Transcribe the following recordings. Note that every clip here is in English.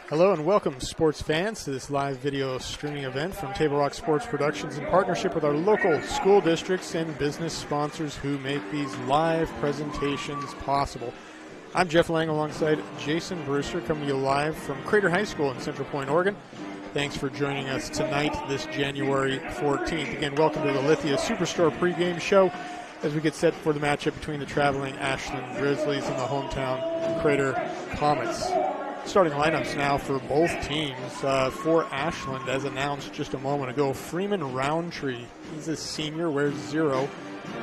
Hello and welcome, sports fans, to this live video streaming event from Table Rock Sports Productions in partnership with our local school districts and business sponsors who make these live presentations possible. I'm Jeff Lang alongside Jason Brewster, coming to you live from Crater High School in Central Point, Oregon. Thanks for joining us tonight, this January 14th. Again, welcome to the Lithia Superstore pregame show as we get set for the matchup between the traveling Ashland Grizzlies and the hometown Crater Comets. Starting lineups now for both teams. For Ashland, as announced just a moment ago, Freeman Roundtree, he's a senior, wears 0.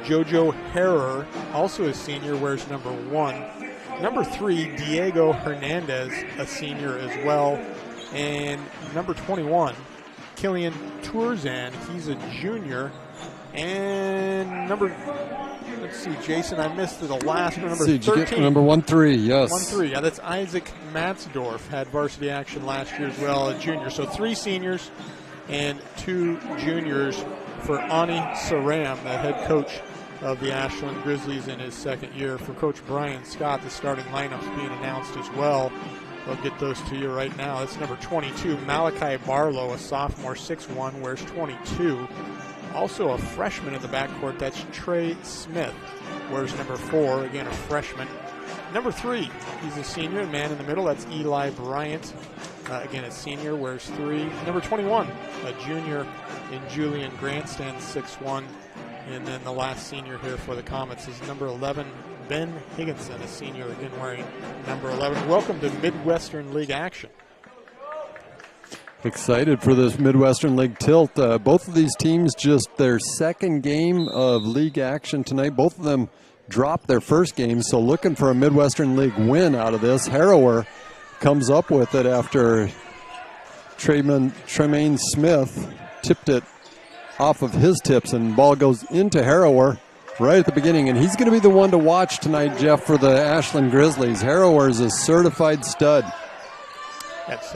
Jojo Harrer, also a senior, wears number 1. Number 3, Diego Hernandez, a senior as well. And number 21, Killian Tourzan, he's a junior. And let's see, Jason, I missed the last one, number 13. Number 1-3, yes. 1-3, yeah, that's Isaac Matzdorf, had varsity action last year as well, a junior. So 3 seniors and 2 juniors for Ani Saram, the head coach of the Ashland Grizzlies in his second year. For Coach Brian Scott, the starting lineup's being announced as well. I'll get those to you right now. That's number 22, Malachi Barlow, a sophomore, 6'1", wears 22. Also a freshman in the backcourt, that's Trey Smith, wears number 4, again a freshman. Number 3, he's a senior, man in the middle, that's Eli Bryant, again a senior, wears 3. Number 21, a junior in Julian Grant, stands 6'1", and then the last senior here for the Comets is number 11, Ben Higginson, a senior, again wearing number 11. Welcome to Midwestern League action. Excited for this Midwestern League tilt. Both of these teams just their second game of league action tonight. Both of them dropped their first game, so looking for a Midwestern League win out of this. Harrower comes up with it after Tremaine Smith tipped it off of his tips, and ball goes into Harrower right at the beginning, and he's going to be the one to watch tonight, Jeff, for the Ashland Grizzlies. Harrower is a certified stud. That's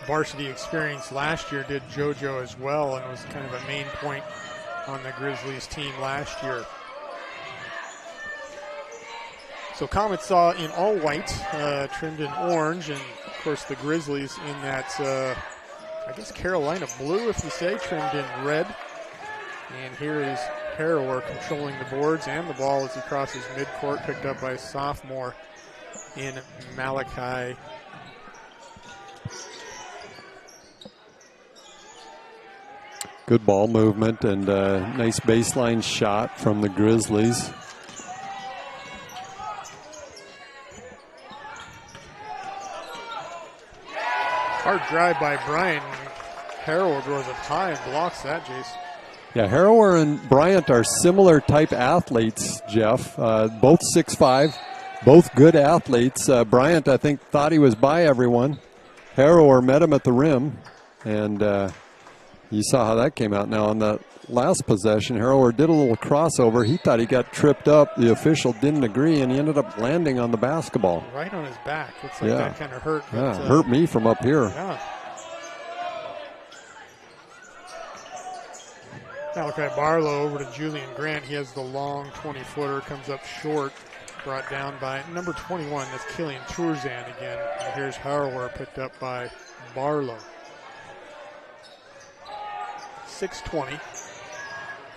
varsity experience last year, did JoJo as well, and was kind of a main point on the Grizzlies team last year. So Comets saw in all white, trimmed in orange, and of course the Grizzlies in that, I guess Carolina blue, if you say, trimmed in red. And here is Harrower controlling the boards and the ball as he crosses midcourt, picked up by a sophomore in Malachi. Good ball movement and a nice baseline shot from the Grizzlies. Hard drive by Bryant. Harrower goes up high and blocks that, Jason. Yeah, Harrower and Bryant are similar type athletes, Jeff. Both 6'5", both good athletes. Bryant, I think, thought he was by everyone. Harrower met him at the rim, and you saw how that came out. Now, on that last possession, Harrower did a little crossover. He thought he got tripped up. The official didn't agree, and he ended up landing on the basketball. Right on his back. Looks like that kind of hurt. Yeah, hurt me from up here. Yeah. Malachi Barlow over to Julian Grant. He has the long 20-footer, comes up short, brought down by number 21. That's Killian Tourzan again. And here's Harrower picked up by Barlow. 6:20.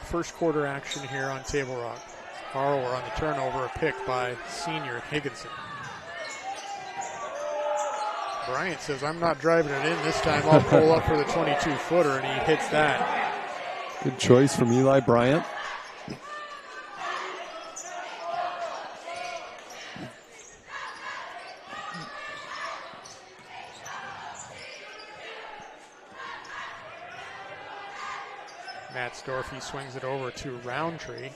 First quarter action here on Table Rock. Harrower on the turnover, a pick by senior Higginson. Bryant says, I'm not driving it in this time. I'll pull up for the 22-footer, and he hits that. Good choice from Eli Bryant. Matzdorf, he swings it over to Roundtree.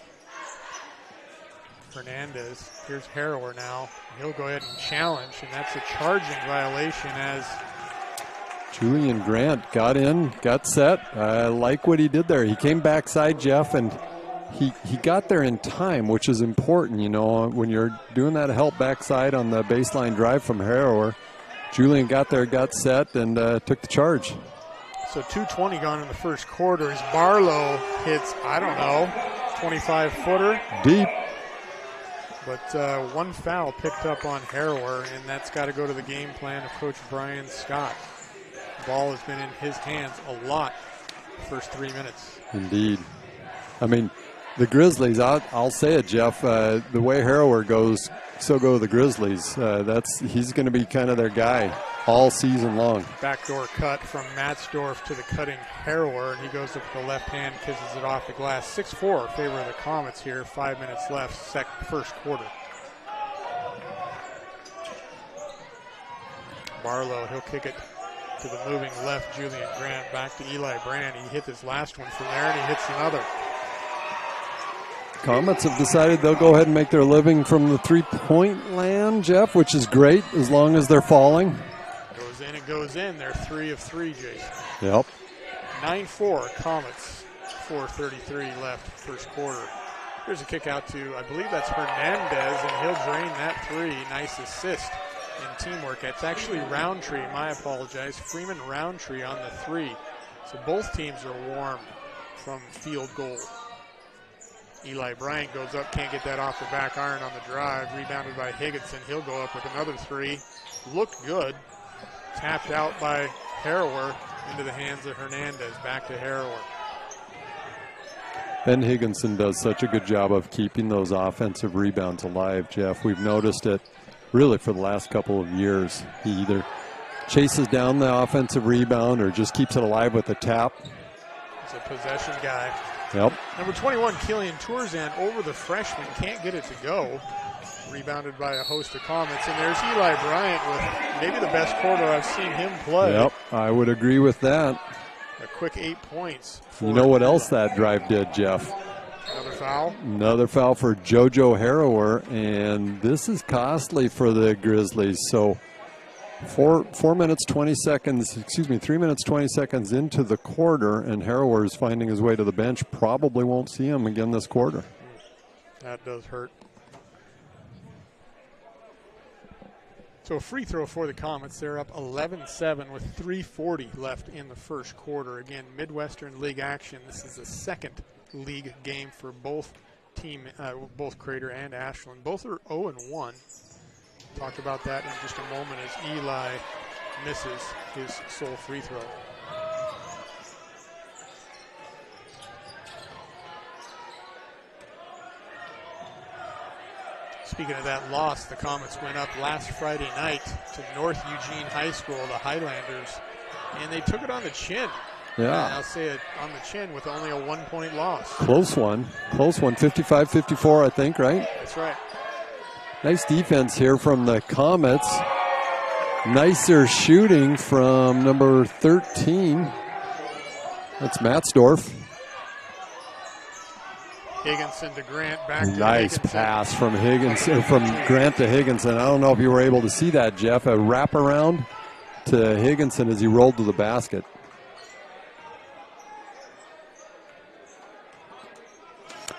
Hernandez, here's Harrower now. He'll go ahead and challenge, and that's a charging violation as Julian Grant got in, got set. I like what he did there. He came backside, Jeff, and he got there in time, which is important, you know, when you're doing that help backside on the baseline drive from Harrower. Julian got there, got set, and took the charge. So 2:20 gone in the first quarter as Barlow hits, I don't know, 25-footer. Deep. But one foul picked up on Harrower, and that's got to go to the game plan of Coach Brian Scott. The ball has been in his hands a lot the first 3 minutes. Indeed. I mean, the Grizzlies, I'll say it, Jeff, the way Harrower goes, so go the Grizzlies. He's going to be kind of their guy all season long. Backdoor cut from Matzdorf to the cutting Harrower, and he goes up with the left hand, kisses it off the glass. 6-4 in favor of the Comets here. 5 minutes left, first quarter. Barlow, he'll kick it to the moving left Julian Grant, back to Eli Brand. He hit his last one from there, and he hits another. Comets have decided they'll go ahead and make their living from the three-point land, Jeff, which is great as long as they're falling. Goes in and goes in. They're 3 of 3, Jason. Yep. 9-4 Comets. 4:33 left first quarter. Here's a kick out to, I believe that's Hernandez, and he'll drain that three. Nice assist and teamwork. It's actually Roundtree, I apologize. Freeman Roundtree on the three. So both teams are warm from field goal. Eli Bryant goes up, can't get that off the back iron on the drive. Rebounded by Higginson. He'll go up with another three. Looked good. Tapped out by Harrower into the hands of Hernandez. Back to Harrower. Ben Higginson does such a good job of keeping those offensive rebounds alive, Jeff. We've noticed it really for the last couple of years. He either chases down the offensive rebound or just keeps it alive with a tap. He's a possession guy. Yep. Number 21, Killian Tourzan over the freshman. Can't get it to go. Rebounded by a host of Comets. And there's Eli Bryant with maybe the best quarter I've seen him play. Yep, I would agree with that. A quick 8 points. You know what else that drive did, Jeff? Another foul? Another foul for JoJo Harrower, and this is costly for the Grizzlies. So 3 minutes 20 seconds into the quarter, and Harrower is finding his way to the bench. Probably won't see him again this quarter. That does hurt. So a free throw for the Comets. They're up 11-7 with 3:40 left in the first quarter. Again, Midwestern League action. This is the second league game for both Crater and Ashland. Both are 0-1. Talk about that in just a moment as Eli misses his sole free throw. Speaking of that loss, the Comets went up last Friday night to North Eugene High School, the Highlanders, and they took it on the chin. Yeah. I'll say it on the chin with only a 1-point loss. Close one, 55-54, I think, right? That's right. Nice defense here from the Comets. Nicer shooting from number 13. That's Matzdorf. Higginson to Grant, back to nice Higginson. Pass from Higginson, from Grant to Higginson. I don't know if you were able to see that, Jeff. A wraparound to Higginson as he rolled to the basket.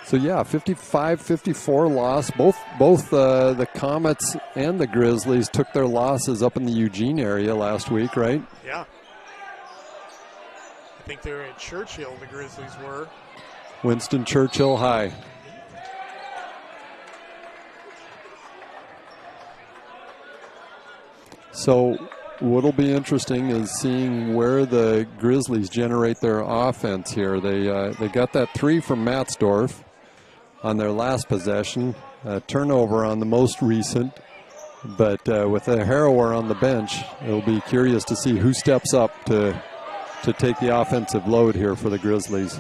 So yeah, 55-54 loss. Both the Comets and the Grizzlies took their losses up in the Eugene area last week, right? Yeah. I think they were at Churchill, the Grizzlies were. Winston Churchill High. So what'll be interesting is seeing where the Grizzlies generate their offense here. They got that three from Matzdorf on their last possession, turnover on the most recent, but with a Harrower on the bench, it'll be curious to see who steps up to take the offensive load here for the Grizzlies.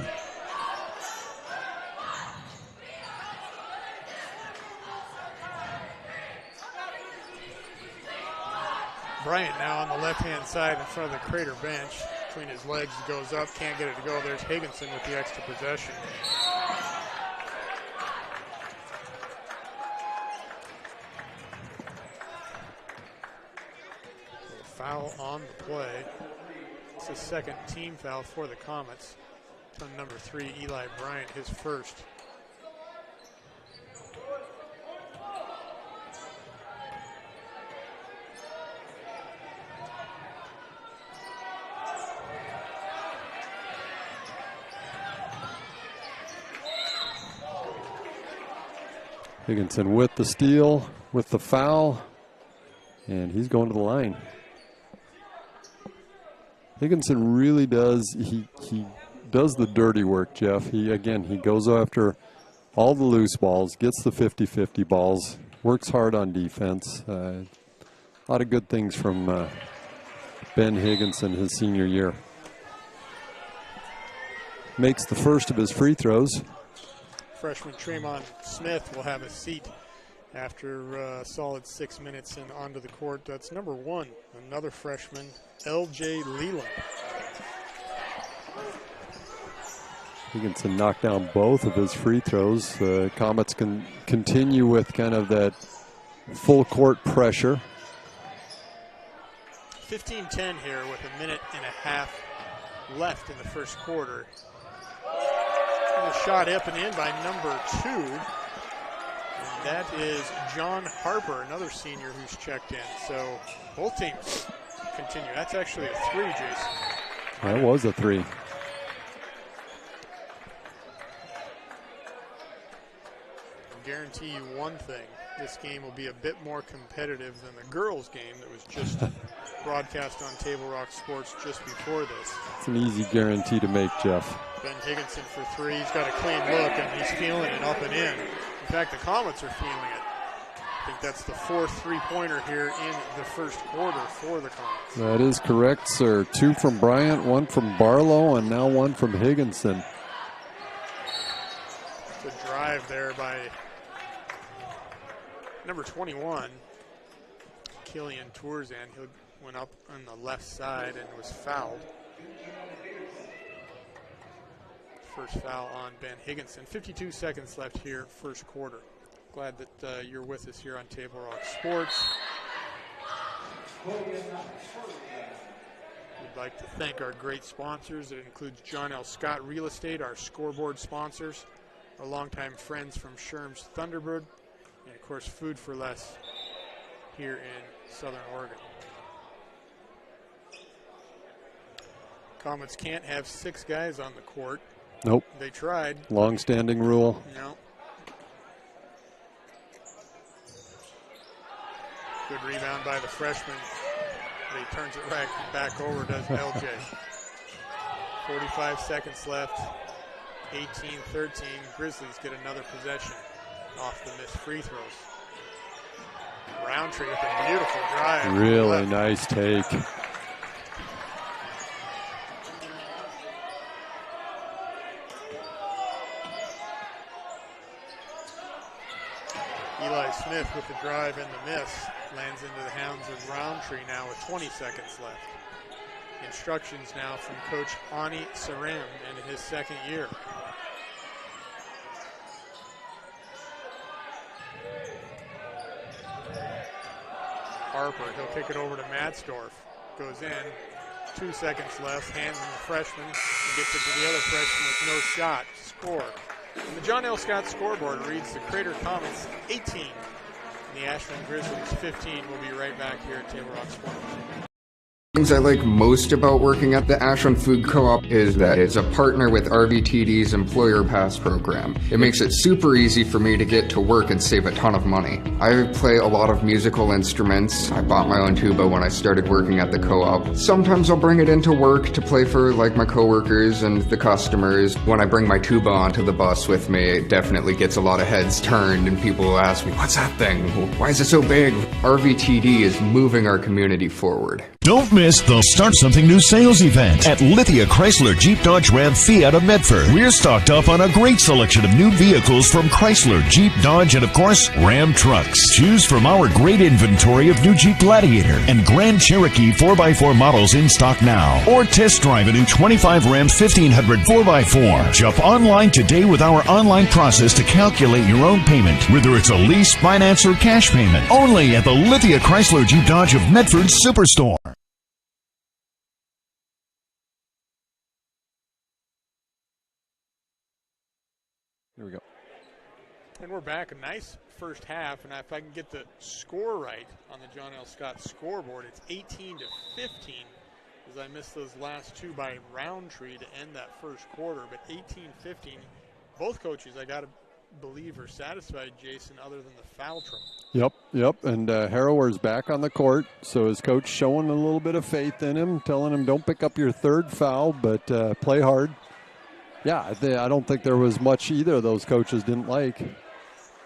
Bryant now on the left-hand side in front of the Crater bench. Between his legs, goes up, can't get it to go. There's Higginson with the extra possession. So foul on the play. It's the second team foul for the Comets. On number 3, Eli Bryant, his first. Higginson with the steal, with the foul, and he's going to the line. Higginson really does, he does the dirty work, Jeff. He goes after all the loose balls, gets the 50-50 balls, works hard on defense. A lot of good things from Ben Higginson his senior year. Makes the first of his free throws. Freshman Tremont Smith will have a seat after a solid 6 minutes and onto the court. That's number 1, another freshman, L.J. Leland. Higginson knocked down both of his free throws. Comets can continue with kind of that full court pressure. 15-10 here with a minute and a half left in the first quarter. And a shot up and in by number 2. And that is John Harper, another senior who's checked in. So both teams continue. That's actually a 3, Jason. That was a 3. Guarantee you one thing, this game will be a bit more competitive than the girls' game that was just broadcast on Table Rock Sports just before this. It's an easy guarantee to make, Jeff. Ben Higginson for 3. He's got a clean look, and he's feeling it up and in. In fact, the Comets are feeling it. I think that's the 4th three-pointer here in the first quarter for the Comets. That is correct, sir. 2 from Bryant, 1 from Barlow, and now 1 from Higginson. Good drive there by number 21, Killian Tourzan. He went up on the left side and was fouled. First foul on Ben Higginson. 52 seconds left here, first quarter. Glad that you're with us here on Table Rock Sports. We'd like to thank our great sponsors. It includes John L. Scott Real Estate, our scoreboard sponsors, our longtime friends from Sherm's Thunderbird, and of course Food for Less here in Southern Oregon. Comets can't have 6 guys on the court. Nope. They tried. Long-standing rule. No. Good rebound by the freshman. But he turns it back over, does LJ. 45 seconds left. 18-13. Grizzlies get another possession off the missed free throws. Roundtree with a beautiful drive. Really nice take. Eli Smith with the drive and the miss. Lands into the hands of Roundtree now with 20 seconds left. Instructions now from Coach Ani Saram in his second year. Harper, he'll kick it over to Matzdorf. Goes in. 2 seconds left. Hands in the freshman. He gets it to the other freshman with no shot to score. And the John L. Scott scoreboard reads the Crater Comets 18 and the Ashland Grizzlies 15. We'll be right back here at Table Rock Sports. Things I like most about working at the Ashland Food Co-op is that it's a partner with RVTD's Employer Pass program. It makes it super easy for me to get to work and save a ton of money. I play a lot of musical instruments. I bought my own tuba when I started working at the co-op. Sometimes I'll bring it into work to play for like my coworkers and the customers. When I bring my tuba onto the bus with me, it definitely gets a lot of heads turned and people will ask me, what's that thing? Why is it so big? RVTD is moving our community forward. Don't miss the Start Something New sales event at Lithia Chrysler Jeep Dodge Ram Fiat of Medford. We're stocked up on a great selection of new vehicles from Chrysler, Jeep, Dodge, and of course, Ram trucks. Choose from our great inventory of new Jeep Gladiator and Grand Cherokee 4x4 models in stock now. Or test drive a new 25 Ram 1500 4x4. Jump online today with our online process to calculate your own payment, whether it's a lease, finance, or cash payment. Only at the Lithia Chrysler Jeep Dodge of Medford Superstore. Here we go. And we're back. A nice first half. And if I can get the score right on the John L. Scott scoreboard, it's 18-15 as I missed those last 2 by Roundtree to end that first quarter. But 18-15, both coaches, I got to believe or satisfied, Jason, other than the foul trouble. Yep. And Harrower's back on the court, so his coach showing a little bit of faith in him, telling him don't pick up your third foul, but play hard. Yeah, I don't think there was much either of those coaches didn't like.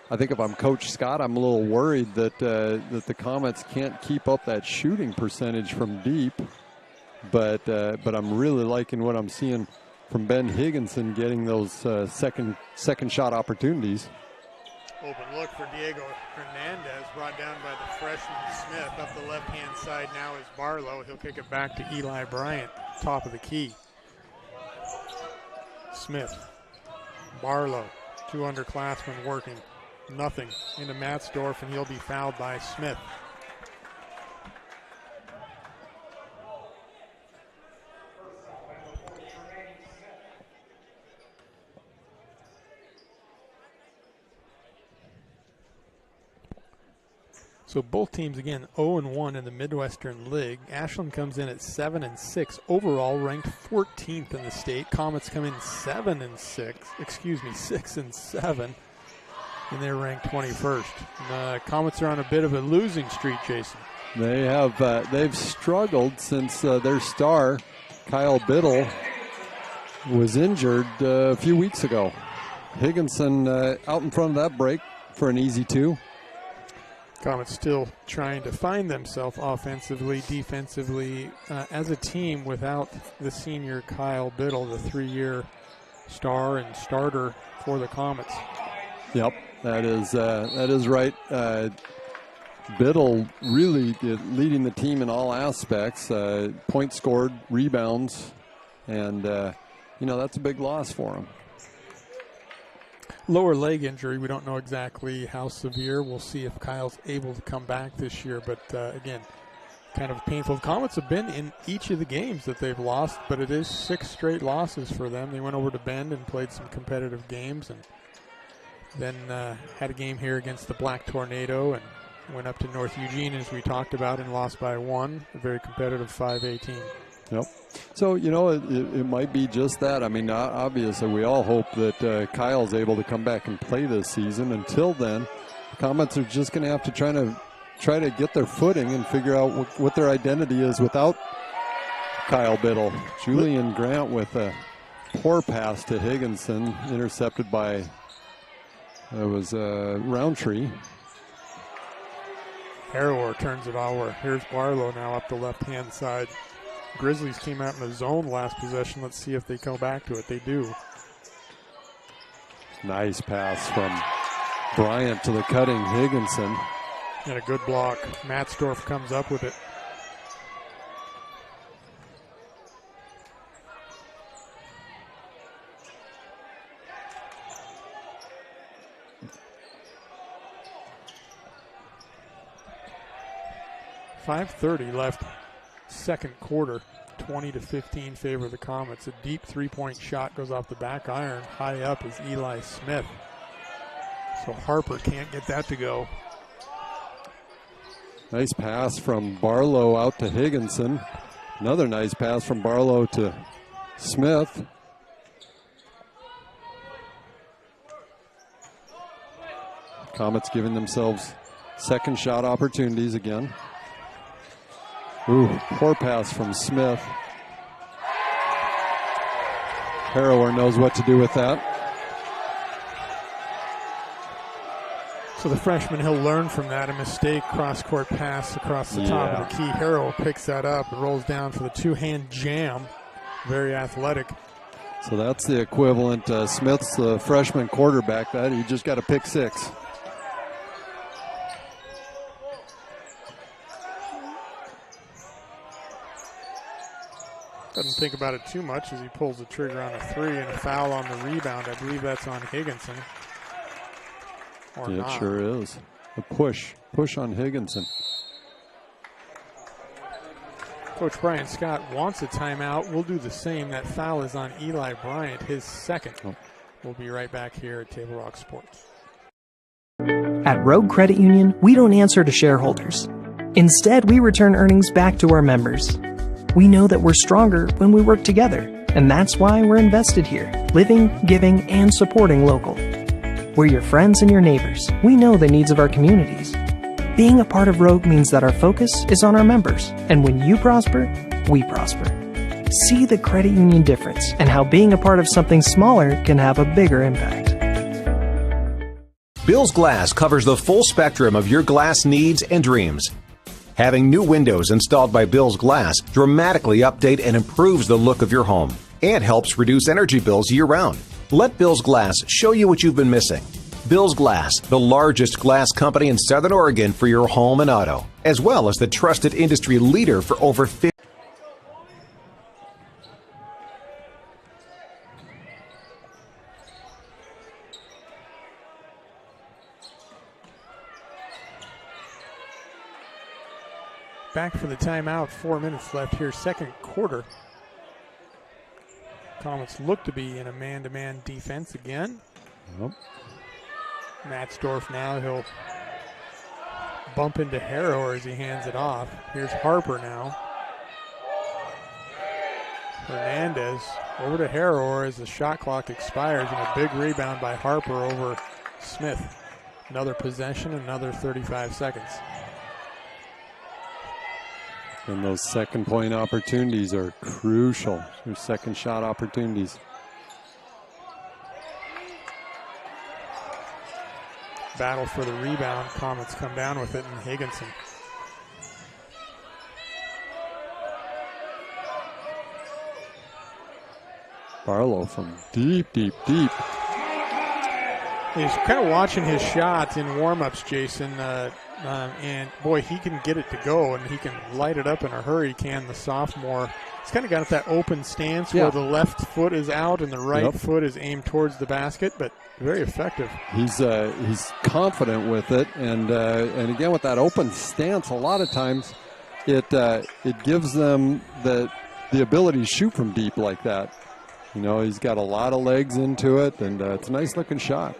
I think if I'm Coach Scott, I'm a little worried that the Comets can't keep up that shooting percentage from deep. But I'm really liking what I'm seeing from Ben Higginson getting those second shot opportunities. Open look for Diego Hernandez, brought down by the freshman Smith. Up the left-hand side now is Barlow. He'll kick it back to Eli Bryant, top of the key. Smith, Barlow, two underclassmen working. Nothing into Matzdorf, and he'll be fouled by Smith. So both teams, again, 0-1 in the Midwestern League. Ashland comes in at 7-6 overall, ranked 14th in the state. Comets come in 6-7, and they're ranked 21st. Comets are on a bit of a losing streak, Jason. They have. They've struggled since their star, Kyle Biddle, was injured a few weeks ago. Higginson out in front of that break for an easy two. Comets still trying to find themselves offensively, defensively, as a team without the senior Kyle Biddle, the 3-year star and starter for the Comets. Yep, that is right. Biddle really leading the team in all aspects, points scored, rebounds, and that's a big loss for him. Lower leg injury, we don't know exactly how severe. We'll see if Kyle's able to come back this year, but again, kind of painful. The Comets have been in each of the games that they've lost, but it is 6 straight losses for them. They went over to Bend and played some competitive games, and then had a game here against the Black Tornado, and went up to North Eugene, as we talked about, and lost by 1, a very competitive 5-18. Yep. So, it might be just that. I mean, obviously, we all hope that Kyle's able to come back and play this season. Until then, the Comets are just going to have to try to get their footing and figure out what their identity is without Kyle Biddle. Julian Grant with a poor pass to Higginson, intercepted by Roundtree. Harrower turns it over. Here's Barlow now up the left-hand side. Grizzlies came out in the zone last possession. Let's see if they go back to it. They do. Nice pass from Bryant to the cutting Higginson. And a good block. Matzdorf comes up with it. .5:30 left, second quarter. 20-15 favor the Comets. A deep three-point shot goes off the back iron. High up is Eli Smith. So Harper can't get that to go. Nice pass from Barlow out to Higginson. Another nice pass from Barlow to Smith. Comets giving themselves second shot opportunities again. Ooh, poor pass from Smith. Harrower knows what to do with that. So the freshman, he'll learn from that. A mistake, cross-court pass across the top of the key. Harrower picks that up and rolls down for the two-hand jam. Very athletic. So that's the equivalent. Smith's the freshman quarterback. That he just got a pick six. Doesn't think about it too much as he pulls the trigger on a three, and a foul on the rebound. I believe that's on Higginson. Or yeah, not. It sure is. A push on Higginson. Coach Brian Scott wants a timeout. We'll do the same. That foul is on Eli Bryant, his second. We'll be right back here at Table Rock Sports. At Rogue Credit Union, we don't answer to shareholders. Instead, we return earnings back to our members. We know that we're stronger when we work together, and that's why we're invested here, living, giving, and supporting local. We're your friends and your neighbors. We know the needs of our communities. Being a part of Rogue means that our focus is on our members, and when you prosper, we prosper. See the credit union difference and how being a part of something smaller can have a bigger impact. Bill's Glass covers the full spectrum of your glass needs and dreams. Having new windows installed by Bill's Glass dramatically update and improves the look of your home and helps reduce energy bills year-round. Let Bill's Glass show you what you've been missing. Bill's Glass, the largest glass company in Southern Oregon for your home and auto, as well as the trusted industry leader for over 50. Back for the timeout, 4 minutes left here, second quarter. Comets look to be in a man-to-man defense again. Yep. Matzdorf now, he'll bump into Harrower as he hands it off. Here's Harper now. Hernandez over to Harrower as the shot clock expires, and a big rebound by Harper over Smith. Another possession, another 35 seconds. And those second point opportunities are crucial. Your second shot opportunities. Battle for the rebound. Comets come down with it, and Higginson. Barlow from deep, deep, deep. He's kind of watching his shots in warm-ups, Jason, and boy, he can get it to go, and he can light it up in a hurry, the sophomore. He's kind of got that open stance where the left foot is out and the right foot is aimed towards the basket, but very effective. He's confident with it, and again with that open stance, a lot of times it gives them the ability to shoot from deep like that. You know, he's got a lot of legs into it, and it's a nice-looking shot.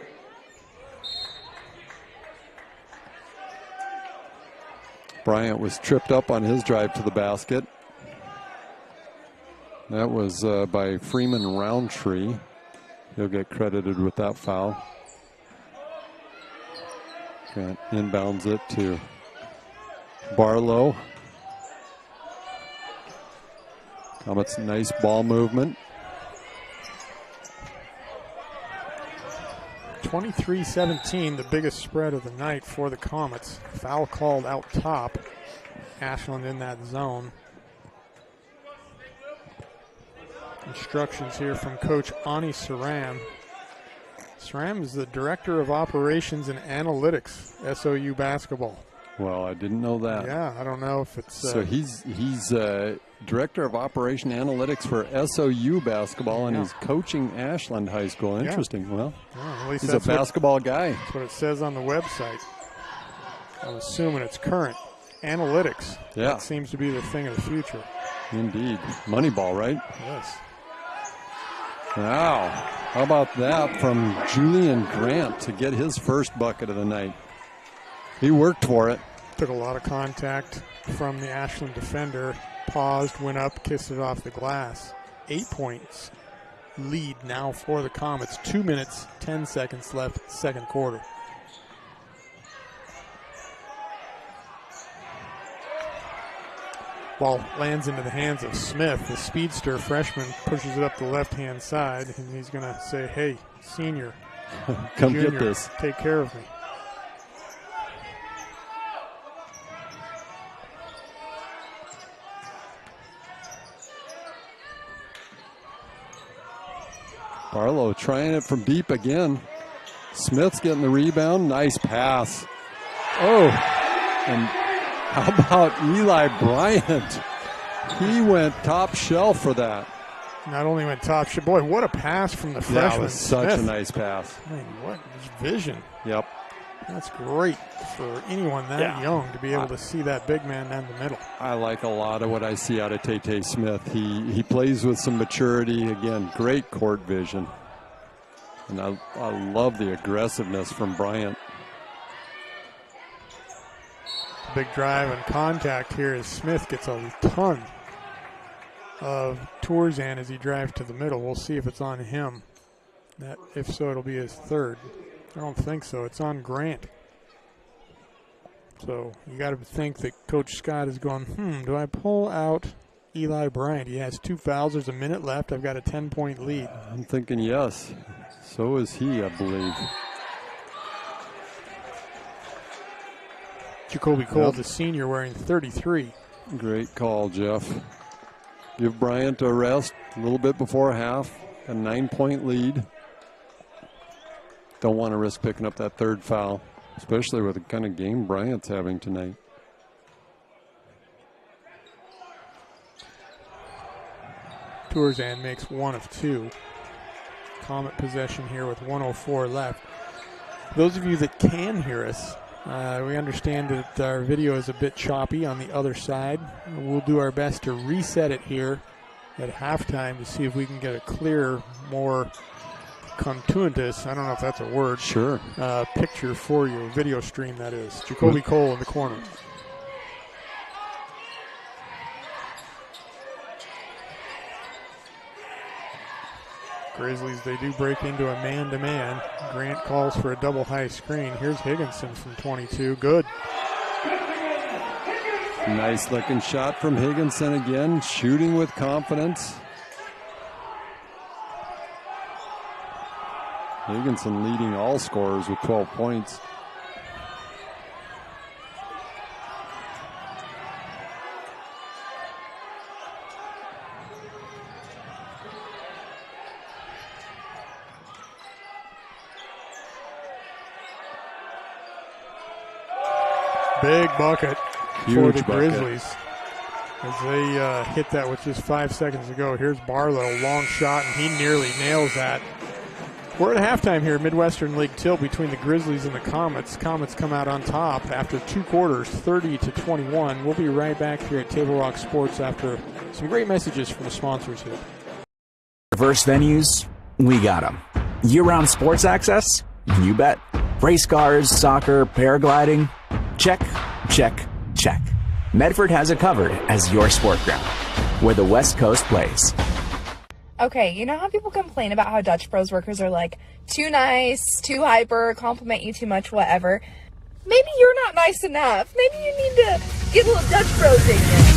Bryant was tripped up on his drive to the basket. That was by Freeman Roundtree. He'll get credited with that foul. Grant inbounds it to Barlow. Comets nice ball movement. 23-17, the biggest spread of the night for the Comets. Foul called out top. Ashland in that zone. Instructions here from Coach Ani Saram. Saram is the Director of Operations and Analytics, SOU basketball. Well, I didn't know that. Yeah, I don't know if it's... So he's Director of Operation Analytics for SOU basketball, and he's coaching Ashland High School. Interesting. Yeah. Well, at least he's a basketball guy. That's what it says on the website. I'm assuming it's current. Analytics. Yeah. That seems to be the thing of the future. Indeed. Moneyball, right? Yes. Wow. How about that from Julian Grant to get his first bucket of the night? He worked for it. Took a lot of contact from the Ashland defender. Paused, went up, kissed it off the glass. 8 points lead now for the Comets. 2 minutes, 10 seconds left, second quarter. Ball lands into the hands of Smith. The speedster freshman pushes it up the left-hand side, and he's going to say, hey, senior, come junior, get this. Take care of me. Barlow trying it from deep again. Smith's getting the rebound. Nice pass. Oh, and how about Eli Bryant? He went top shelf for that. Not only went top shelf, boy, what a pass from the freshman. That was such Smith. a nice pass. Man, what vision. Yep. That's great for anyone that young to be able to see that big man down the middle. I like a lot of what I see out of Tay Smith. He plays with some maturity. Again, great court vision. And I love the aggressiveness from Bryant. Big drive and contact here as Smith gets a ton of Tourzan as he drives to the middle. We'll see if it's on him. If so, it'll be his third. I don't think so. It's on Grant. So you got to think that Coach Scott is going, do I pull out Eli Bryant? He has 2 fouls. There's a minute left. I've got a 10-point lead. I'm thinking yes. So is he, I believe. Jacoby Cole, the senior, wearing 33. Great call, Jeff. Give Bryant a rest a little bit before half. A 9-point lead. Don't want to risk picking up that 3rd foul, especially with the kind of game Bryant's having tonight. Tourzan makes 1 of 2. Comet possession here with 1:04 left. Those of you that can hear us, we understand that our video is a bit choppy on the other side. We'll do our best to reset it here at halftime to see if we can get a clearer, more contuitous, I don't know if that's a word, sure, picture for you, video stream that is. Jacoby Cole in the corner. Grizzlies, they do break into a man-to-man. Grant calls for a double high screen. Here's Higginson from 22. Good. Nice looking shot from Higginson again, shooting with confidence. Higginson leading all scorers with 12 points. Big bucket Huge for the bucket. Grizzlies as they hit that with just 5 seconds to go. Here's Barlow, long shot, and he nearly nails that. We're at halftime here, Midwestern League tilt between the Grizzlies and the Comets. Comets come out on top after 2 quarters, 30-21. We'll be right back here at Table Rock Sports after some great messages from the sponsors here. Diverse venues, we got them. Year-round sports access? You bet. Race cars, soccer, paragliding? Check, check, check. Medford has it covered as your sport ground, where the West Coast plays. Okay, you know how people complain about how Dutch Bros workers are like too nice, too hyper, compliment you too much, whatever? Maybe you're not nice enough. Maybe you need to get a little Dutch Bros in you.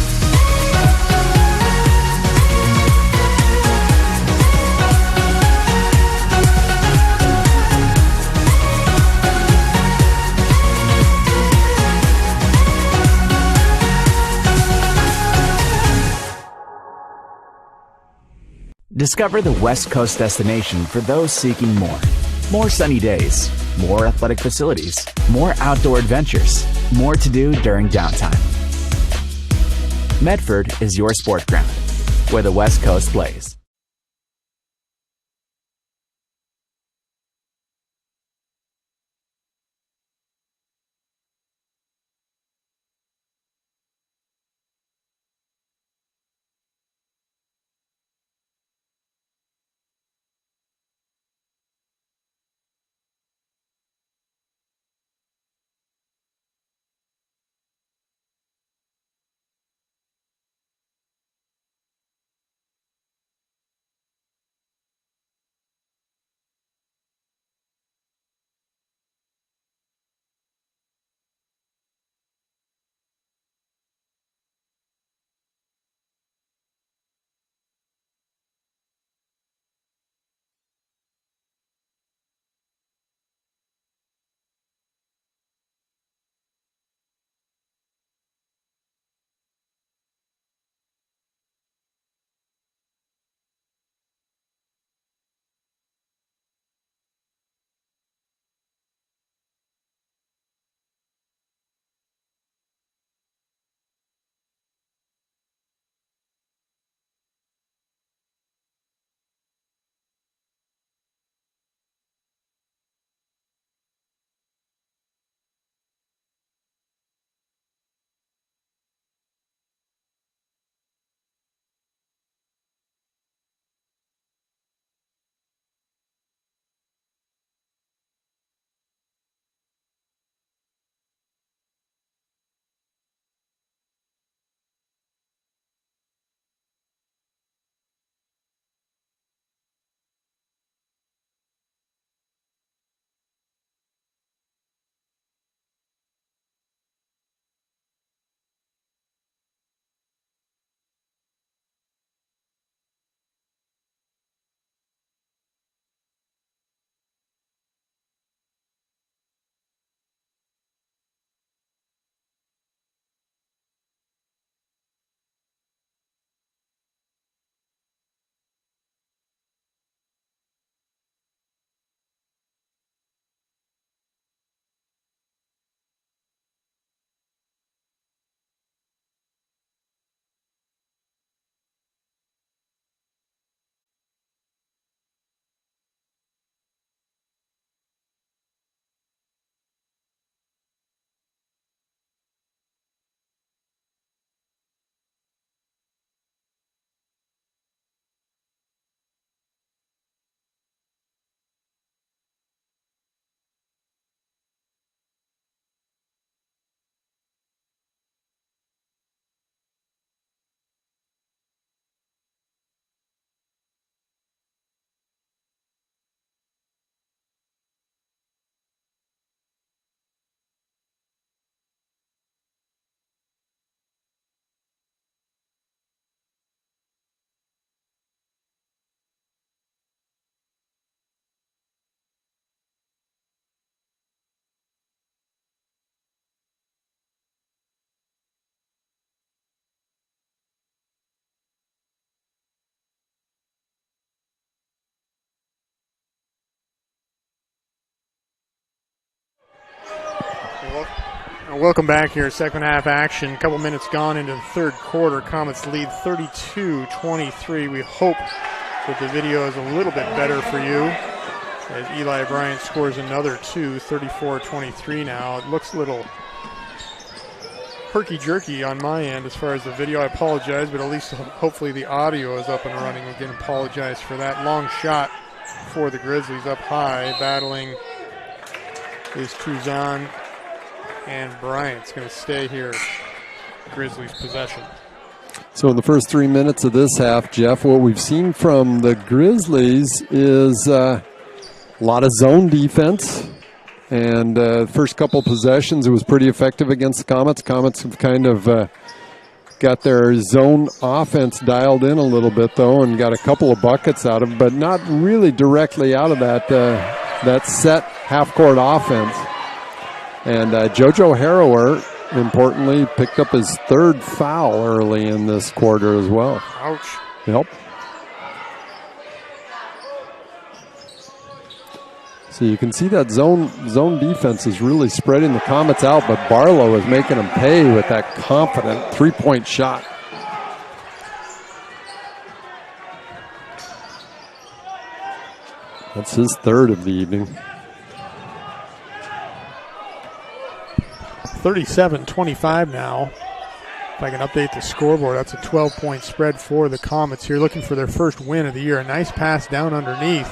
Discover the West Coast destination for those seeking more. More sunny days, more athletic facilities, more outdoor adventures, more to do during downtime. Medford is your sport ground, where the West Coast plays. Welcome back here, second half action. A couple minutes gone into the third quarter. Comets lead 32-23. We hope that the video is a little bit better for you as Eli Bryant scores another two, 34-23 now. It looks a little herky-jerky on my end as far as the video. I apologize, but at least hopefully the audio is up and running. Again, apologize for that. Long shot for the Grizzlies up high. Battling is Truzan, and Bryant's going to stay here. Grizzlies possession. So in the first 3 minutes of this half, Jeff, what we've seen from the Grizzlies is a lot of zone defense. And first couple possessions, it was pretty effective against the Comets. Comets have kind of got their zone offense dialed in a little bit, though, and got a couple of buckets out of it, but not really directly out of that set half-court offense. And JoJo Harrower, importantly, picked up his third foul early in this quarter as well. Ouch. Yep. So you can see that zone defense is really spreading the Comets out, but Barlow is making them pay with that confident three-point shot. That's his third of the evening. 37-25 now. If I can update the scoreboard, that's a 12-point spread for the Comets here, looking for their first win of the year. A nice pass down underneath.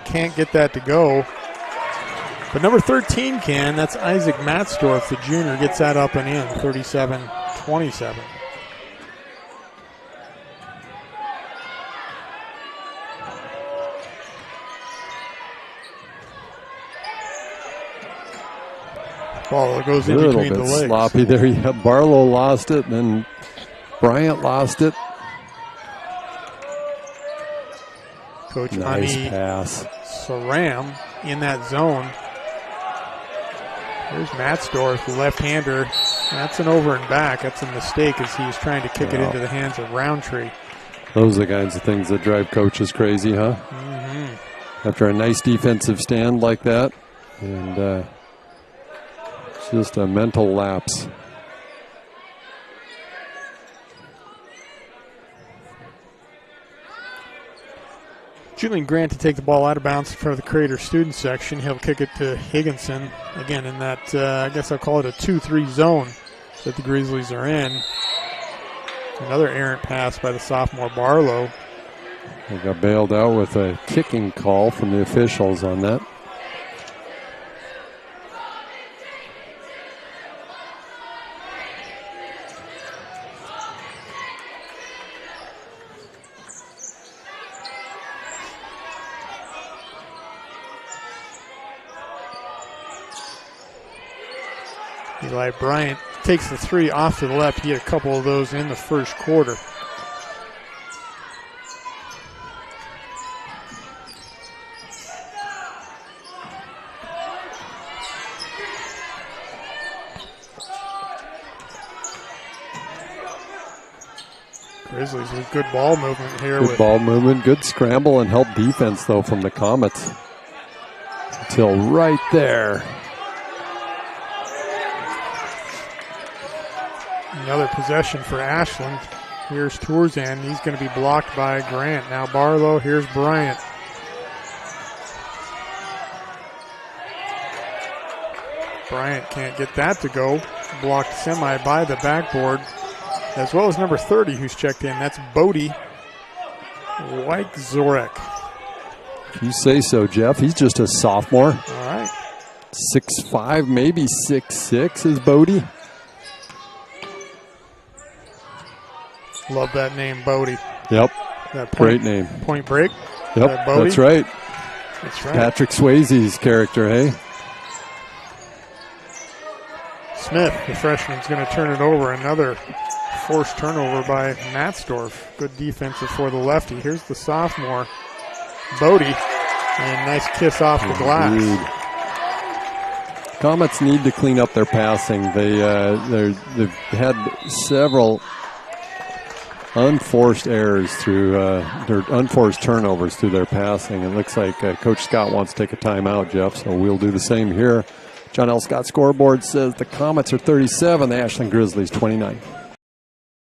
Can't get that to go. But number 13 can. That's Isaac Matzdorf, the junior, gets that up and in, 37-27. Ball goes in between the legs. A little bit sloppy there. Yeah, Barlow lost it, and then Bryant lost it. Coach nice Ani pass. Saram in that zone. There's Matzdorf, the left-hander. That's an over and back. That's a mistake as he's trying to kick it into the hands of Roundtree. Those are the kinds of things that drive coaches crazy, huh? Mm-hmm. After a nice defensive stand like that. And it's just a mental lapse. Julian Grant to take the ball out of bounds in front of the Crater student section. He'll kick it to Higginson. Again, in that, I guess I'll call it a 2-3 zone that the Grizzlies are in. Another errant pass by the sophomore Barlow. They got bailed out with a kicking call from the officials on that. Eli Bryant takes the three off to the left. He had a couple of those in the first quarter. Grizzlies with good ball movement here. Good ball movement, good scramble and help defense, though, from the Comets. Until right there. Another possession for Ashland. Here's Tourzan. He's going to be blocked by Grant. Now Barlow. Here's Bryant. Bryant can't get that to go. Blocked semi by the backboard, as well as number 30 who's checked in. That's Bodie Weichzorek. If you say so, Jeff. He's just a sophomore. All right. 6'5", maybe 6'6" is Bodie. Love that name, Bodie. Yep. That great name. Point Break. Yep, that's right. That's right. Patrick Swayze's character, hey? Smith, the freshman, is going to turn it over. Another forced turnover by Matzdorf. Good defensive for the lefty. Here's the sophomore, Bodie. And nice kiss off the glass. Comets need to clean up their passing. They've had several unforced errors through their unforced turnovers through their passing. It looks like Coach Scott wants to take a timeout, Jeff, so we'll do the same here. John L. Scott scoreboard says the Comets are 37, the Ashland Grizzlies 29.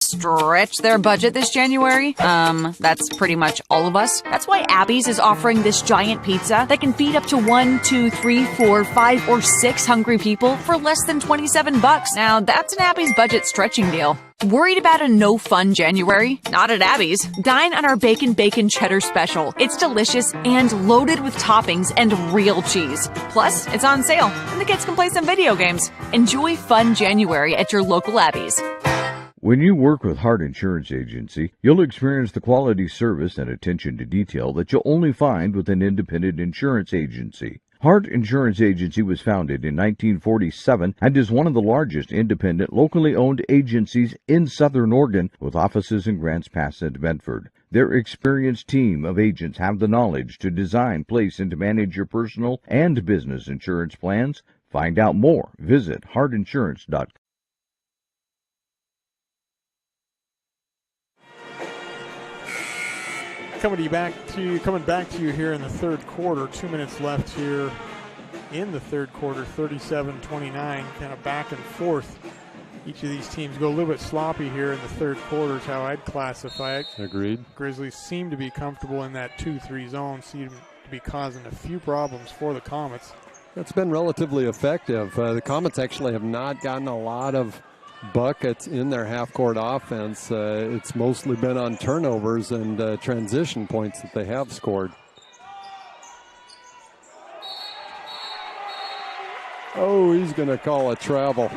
Stretch their budget this January? That's pretty much all of us. That's why Abby's is offering this giant pizza that can feed up to 1, 2, 3, 4, 5, or 6 hungry people for less than $27. Now, that's an Abby's budget stretching deal. Worried about a no-fun January? Not at Abby's. Dine on our Bacon Cheddar Special. It's delicious and loaded with toppings and real cheese. Plus, it's on sale, and the kids can play some video games. Enjoy fun January at your local Abby's. When you work with Hart Insurance Agency, you'll experience the quality service and attention to detail that you'll only find with an independent insurance agency. Hart Insurance Agency was founded in 1947 and is one of the largest independent, locally owned agencies in Southern Oregon, with offices in Grants Pass and Medford. Their experienced team of agents have the knowledge to design, place, and to manage your personal and business insurance plans. Find out more. Visit hartinsurance.com. Coming back to you here in the third quarter. 2 minutes left here in the third quarter. 37-29, kind of back and forth. Each of these teams go a little bit sloppy here in the third quarter is how I'd classify it. Agreed. Grizzlies seem to be comfortable in that 2-3 zone, seem to be causing a few problems for the Comets. It's been relatively effective. The Comets actually have not gotten a lot of buckets in their half-court offense. It's mostly been on turnovers and transition points that they have scored. Oh, he's going to call a travel.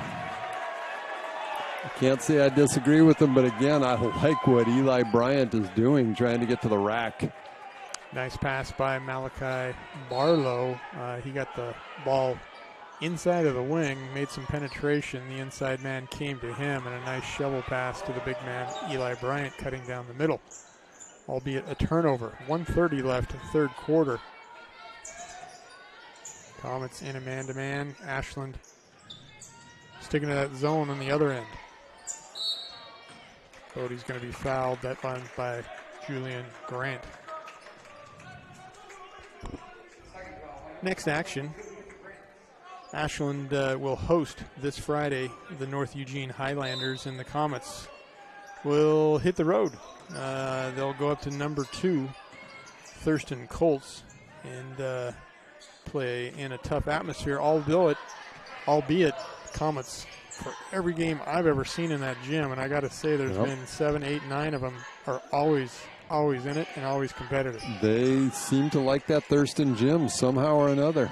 I can't say I disagree with him, but again, I like what Eli Bryant is doing, trying to get to the rack. Nice pass by Malachi Barlow. He got the ball inside of the wing, made some penetration. The inside man came to him, and a nice shovel pass to the big man, Eli Bryant, cutting down the middle, albeit a turnover. 1:30 left, third quarter. Comets in a man-to-man. Ashland sticking to that zone on the other end. Cody's going to be fouled. That one by Julian Grant. Next action. Ashland will host this Friday the North Eugene Highlanders, and the Comets will hit the road. They'll go up to number 2, Thurston Colts, and play in a tough atmosphere, albeit Comets, for every game I've ever seen in that gym, and I got to say there's been 7, 8, 9 of them, are always in it and always competitive. They seem to like that Thurston gym somehow or another.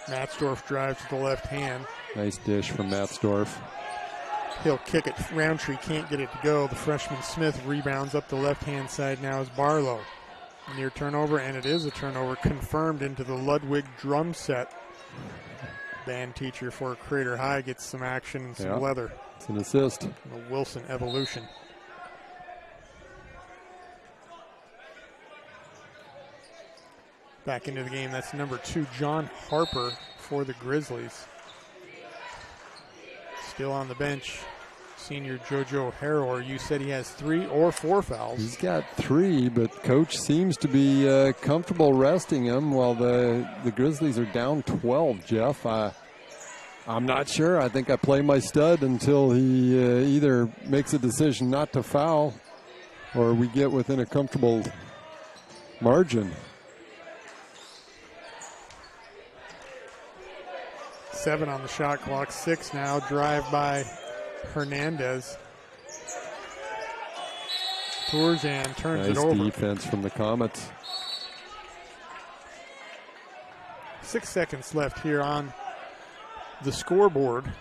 Matzdorf drives to the left hand. Nice dish from Matzdorf. He'll kick it. Roundtree can't get it to go. The freshman Smith rebounds up the left-hand side now as Barlow. Near turnover, and it is a turnover, confirmed into the Ludwig drum set. Band teacher for Crater High gets some action and some leather. It's an assist. The Wilson evolution. Back into the game, that's number 2, John Harper for the Grizzlies. Still on the bench, senior JoJo Harrower. You said he has 3 or 4 fouls. He's got 3, but coach seems to be comfortable resting him while the Grizzlies are down 12, Jeff. I'm not sure. I think I play my stud until he either makes a decision not to foul or we get within a comfortable margin. 7 on the shot clock, 6 now. Drive by Hernandez. Tourzan turns it over. Nice defense from the Comets. 6 seconds left here on the scoreboard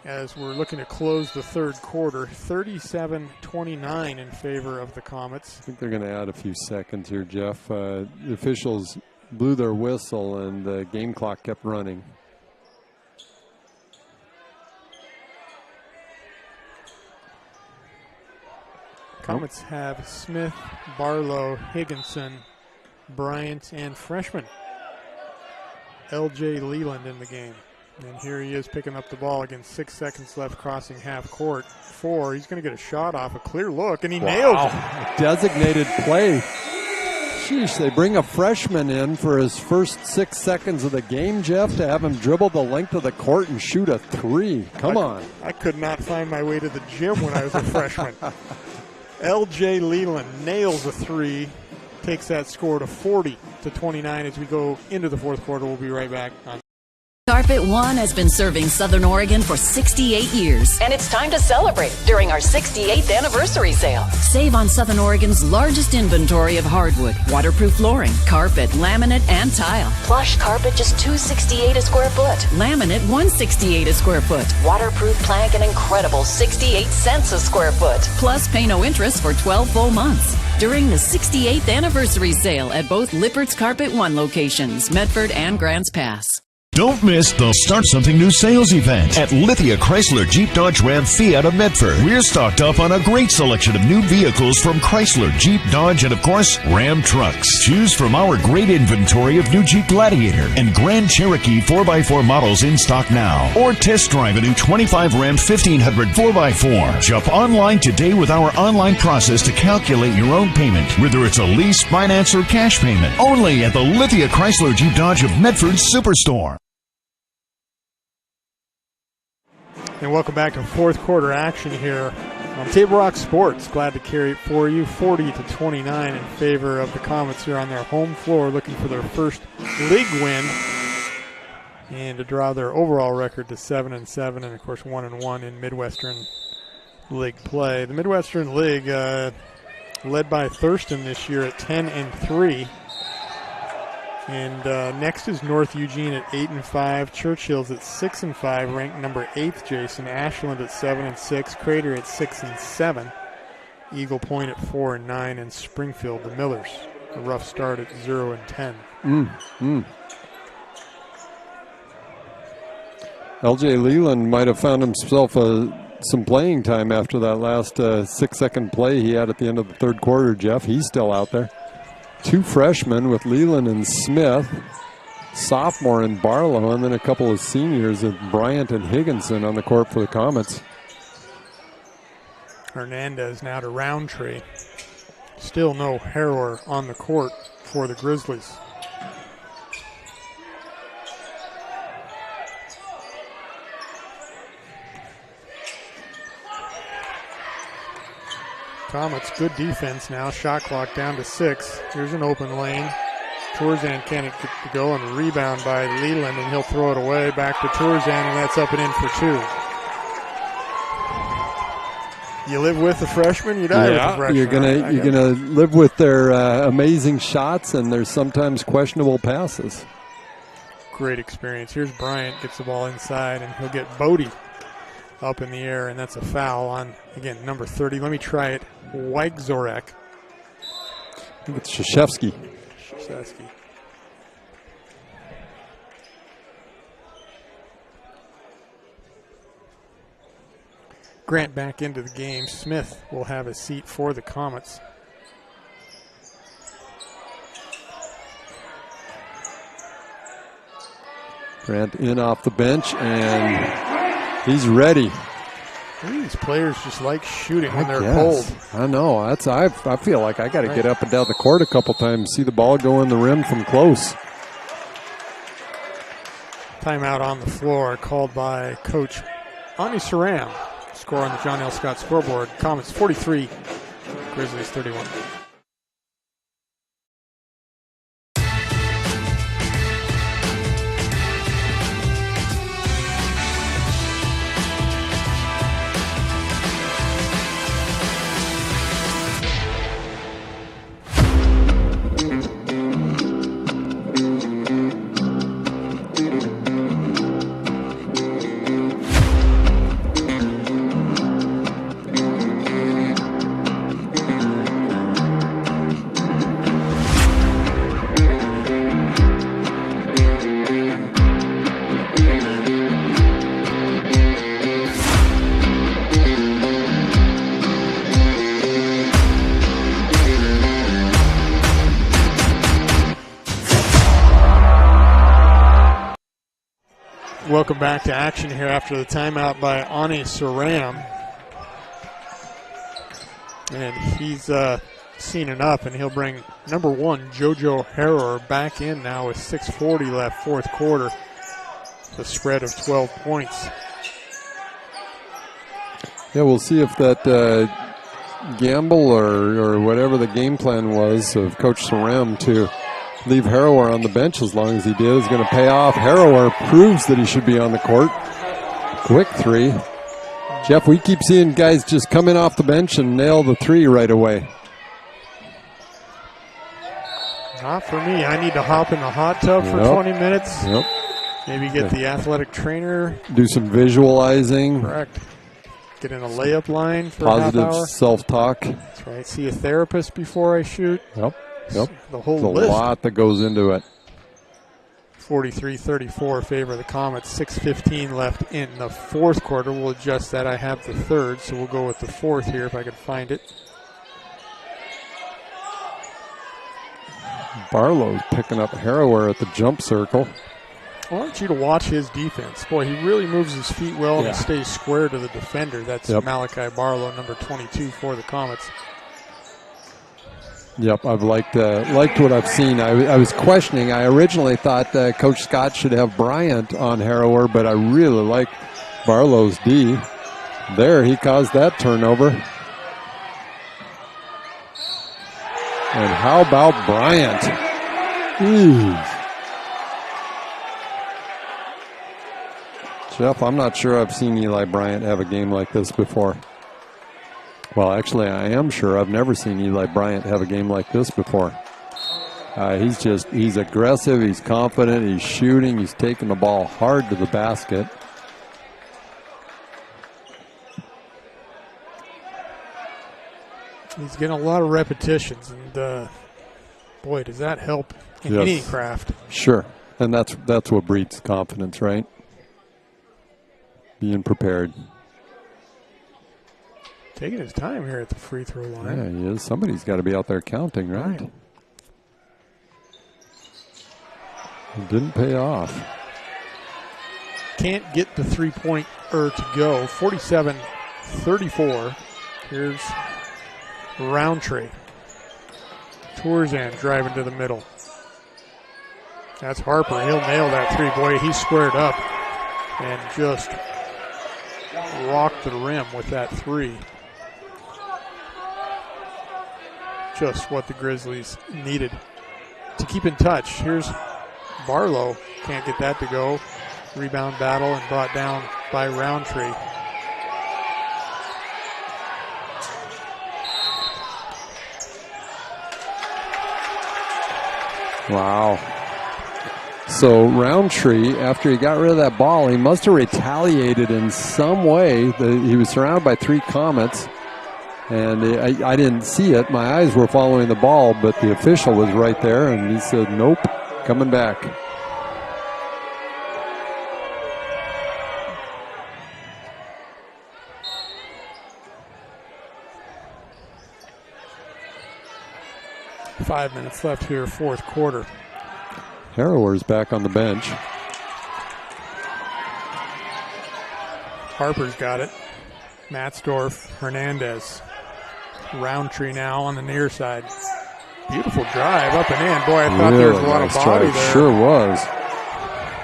as we're looking to close the third quarter. 37-29 in favor of the Comets. I think they're going to add a few seconds here, Jeff. The officials blew their whistle and the game clock kept running. Comets have Smith, Barlow, Higginson, Bryant, and freshman L.J. Leland in the game. And here he is picking up the ball again. 6 seconds left, crossing half court. 4, he's going to get a shot off, a clear look, and he nailed it. Designated play. Sheesh, they bring a freshman in for his first 6 seconds of the game, Jeff, to have him dribble the length of the court and shoot a three. Come on. I could not find my way to the gym when I was a freshman. L.J. Leland nails a three, takes that score to 40-29 as we go into the fourth quarter. We'll be right back on. Carpet One has been serving Southern Oregon for 68 years. And it's time to celebrate during our 68th anniversary sale. Save on Southern Oregon's largest inventory of hardwood, waterproof flooring, carpet, laminate, and tile. Plush carpet just $268 a square foot. Laminate $168 a square foot. Waterproof plank an incredible 68 cents a square foot. Plus pay no interest for 12 full months. During the 68th anniversary sale at both Lippert's Carpet One locations, Medford and Grants Pass. Don't miss the Start Something New sales event at Lithia Chrysler Jeep Dodge Ram Fiat of Medford. We're stocked up on a great selection of new vehicles from Chrysler, Jeep, Dodge, and of course, Ram trucks. Choose from our great inventory of new Jeep Gladiator and Grand Cherokee 4x4 models in stock now. Or test drive a new 25 Ram 1500 4x4. Shop online today with our online process to calculate your own payment, whether it's a lease, finance, or cash payment. Only at the Lithia Chrysler Jeep Dodge of Medford Superstore. And welcome back to fourth quarter action here on Table Rock Sports. Glad to carry it for you, 40-29 in favor of the Comets here on their home floor, looking for their first league win and to draw their overall record to 7-7 and of course 1-1 in Midwestern League play. The Midwestern League led by Thurston this year at 10-3. And next is North Eugene at 8-5, Churchill's at 6-5, ranked number 8th. Jason Ashland at 7-6, Crater at 6-7, Eagle Point at 4-9, and Springfield, the Millers, a rough start at 0-10. L.J. Leland might have found himself some playing time after that last 6-second play he had at the end of the third quarter, Jeff. He's still out there. Two freshmen with Leland and Smith, sophomore in Barlow, and then a couple of seniors with Bryant and Higginson on the court for the Comets. Hernandez now to Roundtree. Still no Harrower on the court for the Grizzlies. Comets, good defense now. Shot clock down to 6. Here's an open lane. Tourzan can't get to go, and a rebound by Leland, and he'll throw it away. Back to Tourzan, and that's up and in for 2. You live with the freshman, you die with the freshman. You're gonna live with their amazing shots and their sometimes questionable passes. Great experience. Here's Bryant, gets the ball inside, and he'll get Bodie up in the air, and that's a foul on, again, number 30. Let me try it. Wygzorek. I think it's Krzyzewski. Grant back into the game. Smith will have a seat for the Comets. Grant in off the bench, and he's ready. These players just like shooting when they're cold. I know. I feel like I got to get up and down the court a couple times, see the ball go in the rim from close. Timeout on the floor called by Coach Ani Saram. Score on the John L. Scott scoreboard. Comets 43, Grizzlies 31. Welcome back to action here after the timeout by Ani Saram. And he's seen enough, and he'll bring number 1, JoJo Harrower, back in now with 6:40 left, fourth quarter. The spread of 12 points. Yeah, we'll see if that gamble or whatever the game plan was of Coach Sarem to leave Harrower on the bench as long as he did is going to pay off. Harrower proves that he should be on the court. Quick three. Jeff, we keep seeing guys just come in off the bench and nail the three right away. Not for me. I need to hop in the hot tub for 20 minutes. Yep. Maybe get the athletic trainer. Do some visualizing. Correct. Get in a layup line for a half hour. Positive self-talk. That's right. See a therapist before I shoot. Yep. The whole There's list. a lot that goes into it. 43-34 favor of the Comets. 6:15 left in the fourth quarter. We'll adjust that. I have the third, so we'll go with the fourth here if I can find it. Barlow's picking up Harrower at the jump circle. I want you to watch his defense. Boy, he really moves his feet well and he stays square to the defender. That's Malachi Barlow, number 22 for the Comets. Yep, I've liked what I've seen. I was questioning. I originally thought Coach Scott should have Bryant on Harrower, but I really like Barlow's D. There, he caused that turnover. And how about Bryant? Jeff, I'm not sure I've seen Eli Bryant have a game like this before. Well, actually, I am sure I've never seen Eli Bryant have a game like this before. He's aggressive, he's confident, he's shooting, he's taking the ball hard to the basket. He's getting a lot of repetitions, and boy, does that help in any craft. Sure, and that's what breeds confidence, right? Being prepared. Taking his time here at the free throw line. Yeah, he is. Somebody's got to be out there counting, right? It didn't pay off. Can't get the three-pointer to go. 47-34. Here's Roundtree. Tourzan driving to the middle. That's Harper. He'll nail that three. Boy, he's squared up and just rocked the rim with that three. Just what the Grizzlies needed to keep in touch. Here's Barlow. Can't get that to go. Rebound battle and brought down by Roundtree. Wow. So Roundtree, after he got rid of that ball, he must have retaliated in some way. He was surrounded by three Comets, and I didn't see it. My eyes were following the ball, but the official was right there, and he said, nope, coming back. Five minutes left here, fourth quarter. Harrower's back on the bench. Harper's got it. Matzdorf, Hernandez. Roundtree now on the near side. Beautiful drive up and in. Boy, I thought there was a lot of body there. Sure was.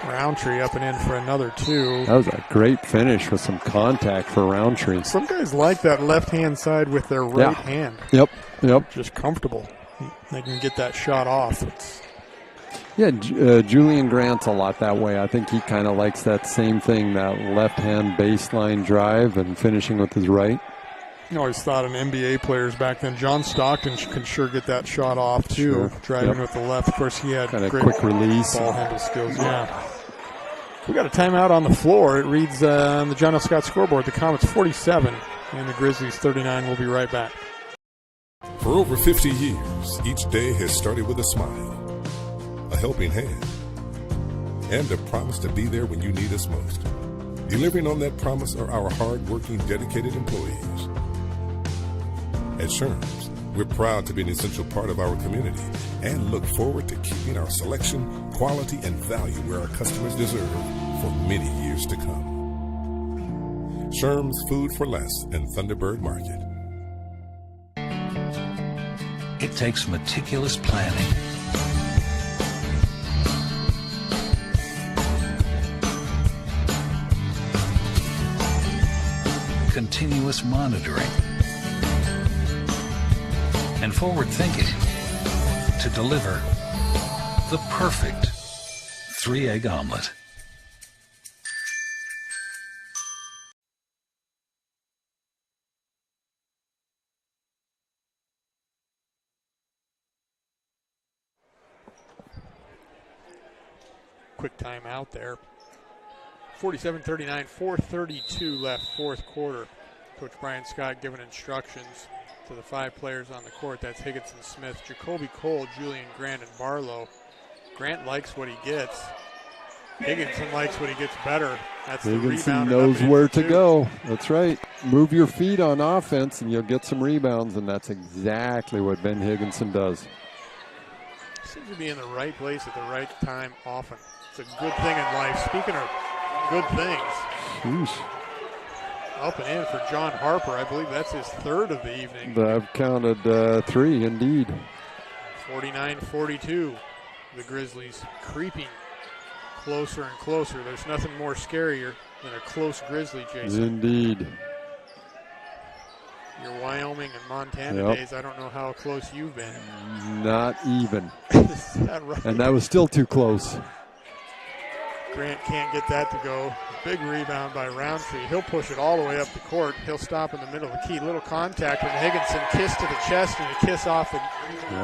Roundtree up and in for another two. That was a great finish with some contact for Roundtree. Some guys like that left-hand side with their right hand. Yep. Just comfortable. They can get that shot off. Yeah, Julian Grant's a lot that way. I think he kind of likes that same thing, that left-hand baseline drive and finishing with his right. I always thought an NBA players back then, John Stockton can sure get that shot off too, driving with the left. Of course, he had kind of great quick release, ball handle skills. Yeah. We got a timeout on the floor. It reads on the John F. Scott scoreboard, the Comets 47 and the Grizzlies 39. We'll be right back. For over 50 years, each day has started with a smile, a helping hand, and a promise to be there when you need us most. Delivering on that promise are our hard-working, dedicated employees. At Sherms, we're proud to be an essential part of our community and look forward to keeping our selection, quality, and value where our customers deserve for many years to come. Sherms Food for Less and Thunderbird Market. it takes meticulous planning. Continuous monitoring. And forward thinking to deliver the perfect 3-egg omelet. Quick timeout there. 47-39, 4:32 left, fourth quarter. Coach Brian Scott giving instructions to the 5 players on the court. That's Higginson, Smith, Jacoby Cole, Julian Grant, and Barlow. Grant likes what he gets. Higginson likes what he gets better. That's the rebound. Higginson knows where to go. That's right. Move your feet on offense and you'll get some rebounds, and that's exactly what Ben Higginson does. Seems to be in the right place at the right time often. It's a good thing in life. Speaking of good things. Sheesh. Up and in for John Harper. I believe that's his third of the evening. I've counted 3, indeed. 49-42. The Grizzlies creeping closer and closer. There's nothing more scarier than a close Grizzly, Jason. Indeed. Your Wyoming and Montana days, I don't know how close you've been. Not even. Is that right? And that was still too close. Grant can't get that to go. Big rebound by Roundtree. He'll push it all the way up the court. He'll stop in the middle of the key. Little contact from Higginson. Kiss to the chest and a kiss off the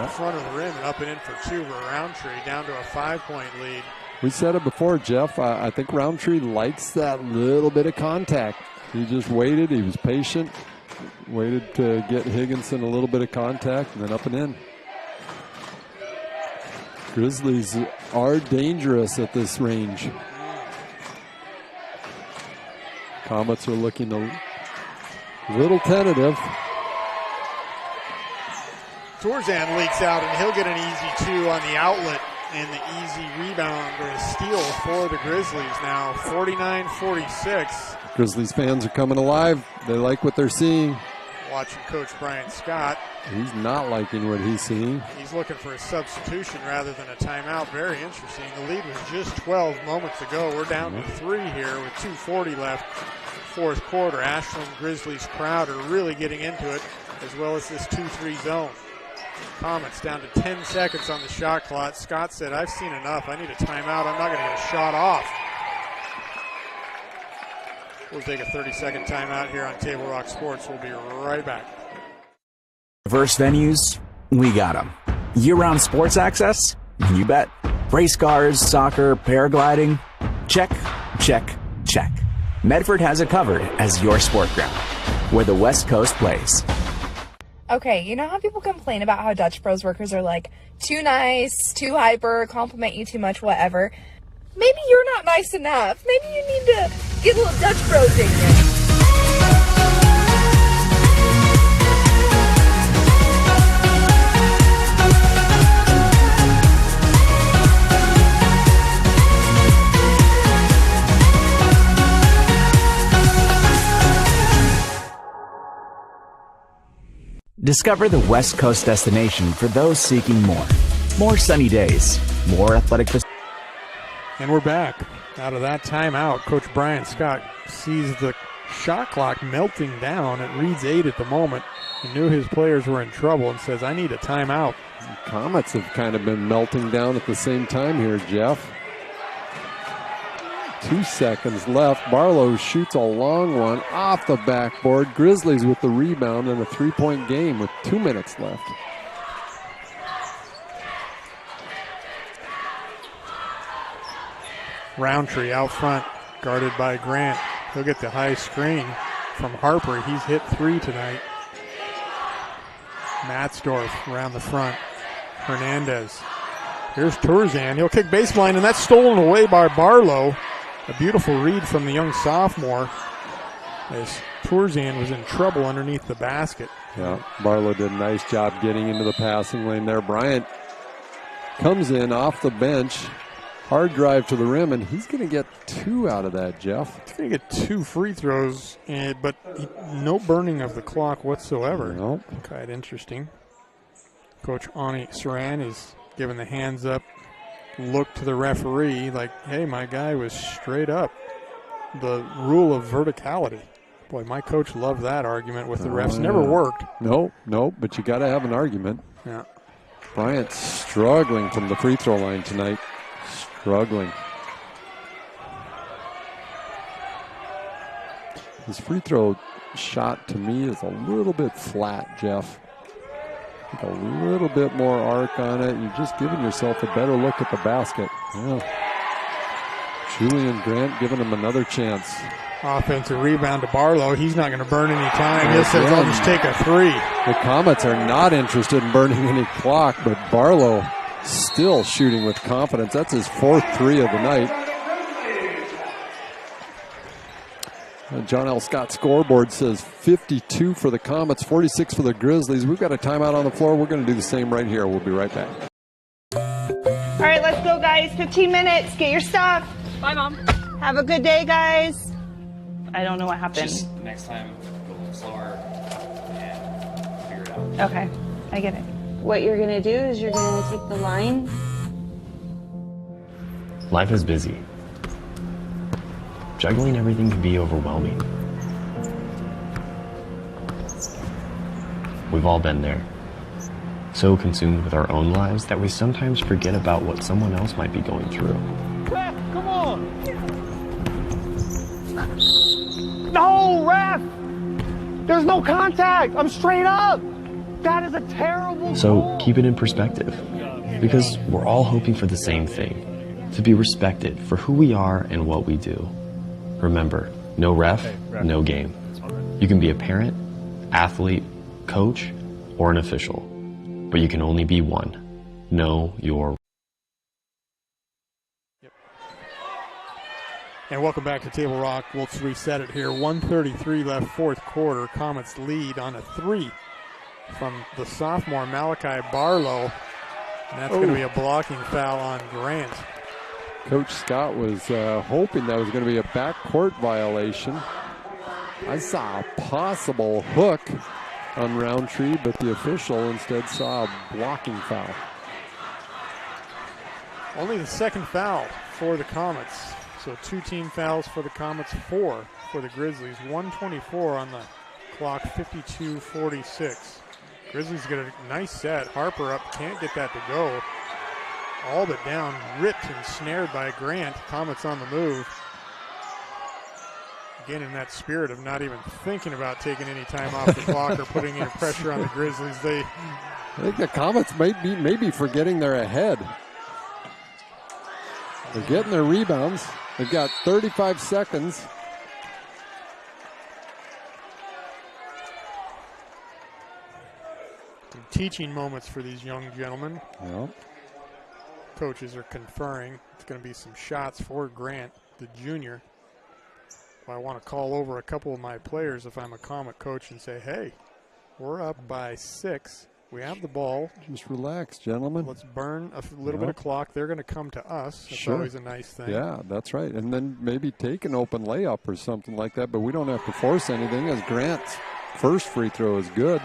front of the rim and up and in for 2 for Roundtree, down to a 5-point lead. We said it before, Jeff. I think Roundtree likes that little bit of contact. He just waited. He was patient. Waited to get Higginson a little bit of contact and then up and in. Grizzlies are dangerous at this range. Comets are looking a little tentative. Torzan leaks out, and he'll get an easy 2 on the outlet, and the easy rebound or a steal for the Grizzlies now, 49-46. Grizzlies fans are coming alive. They like what they're seeing. Watching Coach Brian Scott. He's not liking what he's seeing. He's looking for a substitution rather than a timeout. Very interesting. The lead was just 12 moments ago. We're down to 3 here with 2:40 left. Fourth quarter. Ashland Grizzlies crowd are really getting into it, as well as this 2-3 zone. Comets down to 10 seconds on the shot clock. Scott said, I've seen enough. I need a timeout. I'm not going to get a shot off. We'll take a 30-second timeout here on Table Rock Sports. We'll be right back. Diverse venues, we got them. Year-round sports access? You bet. Race cars, soccer, paragliding? Check, check, check. Medford has it covered as your sport ground, where the West Coast plays. Okay, you know how people complain about how Dutch Bros workers are like too nice, too hyper, compliment you too much, whatever? Maybe you're not nice enough. Maybe you need to get a little Dutch Bros in you. Discover the West Coast destination for those seeking more. More sunny days, more athletic. And we're back. Out of that timeout, Coach Brian Scott sees the shot clock melting down. It reads 8 at the moment. He knew his players were in trouble and says, I need a timeout. The Comets have kind of been melting down at the same time here, Jeff. 2 seconds left. Barlow shoots a long one off the backboard. Grizzlies with the rebound and a 3-point game with 2 minutes left. Roundtree out front, guarded by Grant. He'll get the high screen from Harper. He's hit 3 tonight. Matzdorf around the front. Hernandez. Here's Torzan. He'll kick baseline, and that's stolen away by Barlow. A beautiful read from the young sophomore as Torzan was in trouble underneath the basket. Yeah, Barlow did a nice job getting into the passing lane there. Bryant comes in off the bench. Hard drive to the rim, and he's going to get 2 out of that, Jeff. He's going to get 2 free throws, but no burning of the clock whatsoever. Nope. Quite interesting. Coach Ani Saran is giving the hands up look to the referee like, hey, my guy was straight up. The rule of verticality. Boy, my coach loved that argument with the refs. Never worked. No, but you got to have an argument. Yeah. Bryant struggling from the free throw line tonight. Struggling. His free throw shot to me is a little bit flat, Jeff. A little bit more arc on it. You're just giving yourself a better look at the basket. Yeah. Julian Grant giving him another chance. Offensive rebound to Barlow. He's not going to burn any time. He says, I'll just take a three. The Comets are not interested in burning any clock, but Barlow still shooting with confidence. That's his 4th three of the night. John L. Scott scoreboard says 52 for the Comets, 46 for the Grizzlies. We've got a timeout on the floor. We're going to do the same right here. We'll be right back. All right, let's go, guys. 15 minutes. Get your stuff. Bye, Mom. Have a good day, guys. I don't know what happened. Just next time, go a little slower and figure it out. Okay, I get it. What you're going to do is you're going to take the line. Life is busy. Juggling everything can be overwhelming. We've all been there. So consumed with our own lives that we sometimes forget about what someone else might be going through. Ref, come on! No, ref! There's no contact! I'm straight up! That is a terrible So keep it in perspective. Because we're all hoping for the same thing. To be respected for who we are and what we do. Remember, no ref, no game. You can be a parent, athlete, coach, or an official. But you can only be one. Know your. And welcome back to Table Rock. We'll reset it here. 1:33 left, 4th quarter. Comets lead on a 3 from the sophomore Malachi Barlow. And that's going to be a blocking foul on Grant. Coach Scott was hoping that was going to be a backcourt violation. I saw a possible hook on Roundtree, but the official instead saw a blocking foul. Only the 2nd foul for the Comets. So 2 team fouls for the Comets, 4 for the Grizzlies. 1:24 on the clock, 52-46. Grizzlies get a nice set. Harper up, can't get that to go. All but down, ripped and snared by Grant. Comets on the move. Again, in that spirit of not even thinking about taking any time off the clock or putting any pressure on the Grizzlies. I think the Comets might be forgetting they're ahead. They're getting their rebounds. They've got 35 seconds. Teaching moments for these young gentlemen. Yep. Coaches are conferring. It's going to be some shots for Grant, the junior. I want to call over a couple of my players if I'm a Comet coach and say, hey, we're up by 6. We have the ball. Just relax, gentlemen. Let's burn a little bit of clock. They're going to come to us. That's always a nice thing. Yeah, that's right. And then maybe take an open layup or something like that, but we don't have to force anything as Grant's first free throw is good.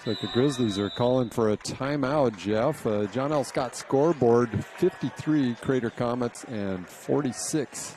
Looks like the Grizzlies are calling for a timeout, Jeff. John L. Scott scoreboard, 53 Crater Comets and 46.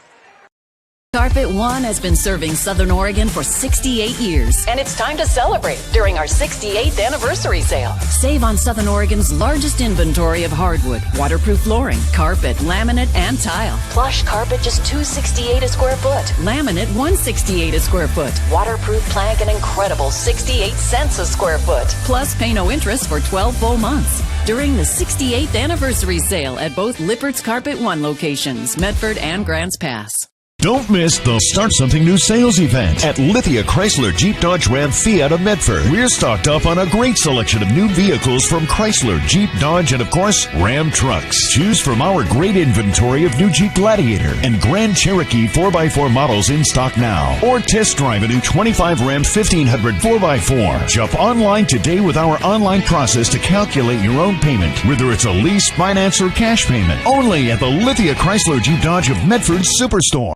Carpet One has been serving Southern Oregon for 68 years. And it's time to celebrate during our 68th anniversary sale. Save on Southern Oregon's largest inventory of hardwood, waterproof flooring, carpet, laminate, and tile. Plush carpet just $268 a square foot. Laminate $168 a square foot. Waterproof plank an incredible 68 cents a square foot. Plus pay no interest for 12 full months. During the 68th anniversary sale at both Lippert's Carpet One locations, Medford and Grants Pass. Don't miss the Start Something New sales event at Lithia Chrysler Jeep Dodge Ram Fiat of Medford. We're stocked up on a great selection of new vehicles from Chrysler, Jeep, Dodge, and of course, Ram trucks. Choose from our great inventory of new Jeep Gladiator and Grand Cherokee 4x4 models in stock now. Or test drive a new 25 Ram 1500 4x4. Shop online today with our online process to calculate your own payment, whether it's a lease, finance, or cash payment. Only at the Lithia Chrysler Jeep Dodge of Medford Superstore.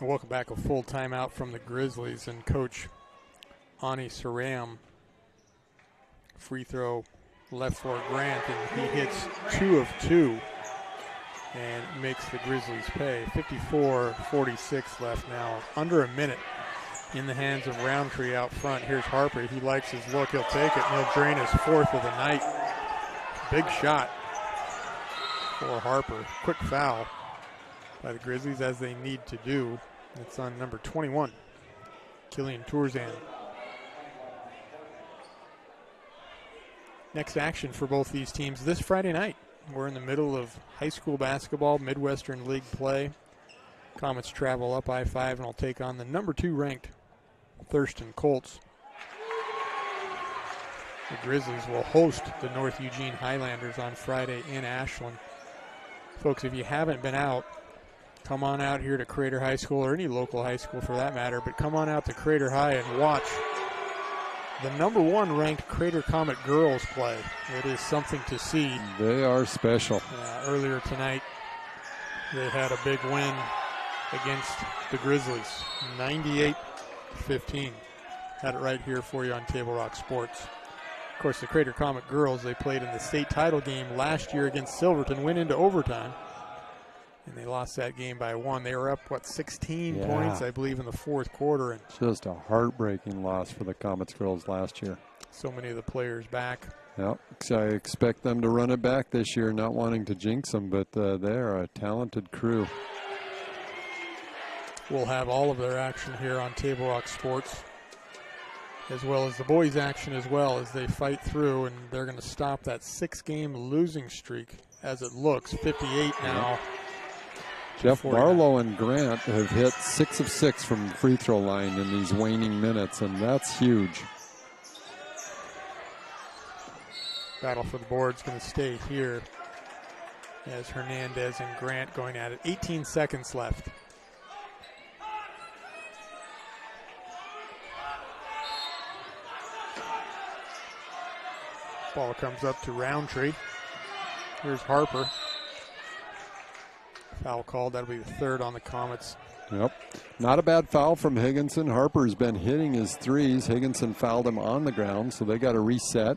Welcome back. A full timeout from the Grizzlies, and Coach Ani Saram. Free throw left for Grant, and he hits 2 of 2 and makes the Grizzlies pay. 54-46 left now. Under a minute in the hands of Roundtree out front. Here's Harper. He likes his look. He'll take it, and he'll drain his 4th of the night. Big shot for Harper. Quick foul by the Grizzlies, as they need to do. It's on number 21, Killian Tourzan. Next action for both these teams this Friday night. We're in the middle of high school basketball, Midwestern League play. Comets travel up I-5 and will take on the number 2 ranked Thurston Colts. The Grizzlies will host the North Eugene Highlanders on Friday in Ashland. Folks, if you haven't been out, come on out here to Crater High School, or any local high school for that matter, but come on out to Crater High and watch the number 1 ranked Crater Comet girls play. It is something to see. They are special. Earlier tonight, they had a big win against the Grizzlies, 98-15. Had it right here for you on Table Rock Sports. Of course, the Crater Comet girls, they played in the state title game last year against Silverton, went into overtime, and they lost that game by 1. They were up, 16 points, I believe, in the 4th quarter. And just a heartbreaking loss for the Comets girls last year. So many of the players back. Yep, I expect them to run it back this year, not wanting to jinx them, but they're a talented crew. We'll have all of their action here on Table Rock Sports, as well as the boys' action as well, as they fight through, and they're going to stop that 6-game losing streak as it looks. 58 now. Jeff Barlow and Grant have hit 6 of 6 from the free throw line in these waning minutes, and that's huge. Battle for the board's going to stay here as Hernandez and Grant going at it. 18 seconds left. Ball comes up to Roundtree. Here's Harper. Foul called. That'll be the 3rd on the Comets. Yep. Not a bad foul from Higginson. Harper's been hitting his threes. Higginson fouled him on the ground, so they got to reset.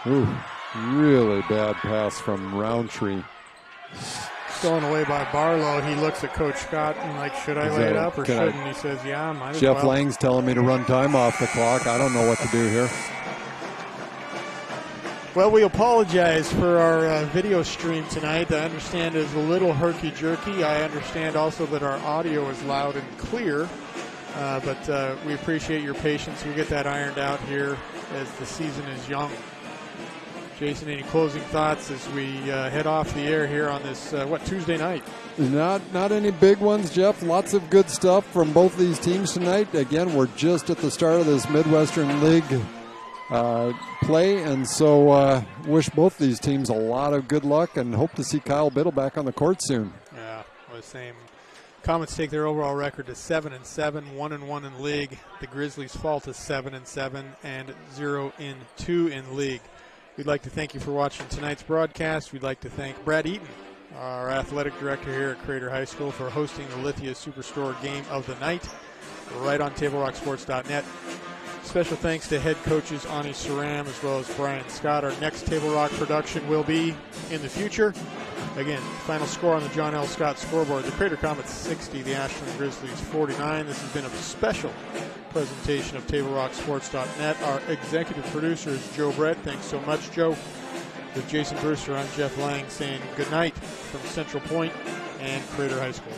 Ooh, really bad pass from Roundtree. Stolen away by Barlow. He looks at Coach Scott and should I lay it up or shouldn't? He says, yeah, might as well. Jeff Lang's telling me to run time off the clock. I don't know what to do here. Well, we apologize for our video stream tonight. I understand it's a little herky-jerky. I understand also that our audio is loud and clear. But we appreciate your patience. We'll get that ironed out here as the season is young. Jason, any closing thoughts as we head off the air here on this, Tuesday night? Not any big ones, Jeff. Lots of good stuff from both these teams tonight. Again, we're just at the start of this Midwestern League play, and so wish both these teams a lot of good luck and hope to see Kyle Biddle back on the court soon. Yeah, the same. Comets take their overall record to 7-7, 1-1 in league. The Grizzlies fall to 7-7 and 0-2 in league. We'd like to thank you for watching tonight's broadcast. We'd like to thank Brad Eaton, our athletic director here at Crater High School, for hosting the Lithia Superstore Game of the Night right on TableRockSports.net. Special thanks to head coaches Ani Saram as well as Brian Scott. Our next Table Rock production will be in the future. Again, final score on the John L. Scott scoreboard. The Crater Comets 60, the Ashland Grizzlies 49. This has been a special presentation of TableRockSports.net. Our executive producer is Joe Brett. Thanks so much, Joe. With Jason Brewster, I'm Jeff Lang saying good night from Central Point and Crater High School.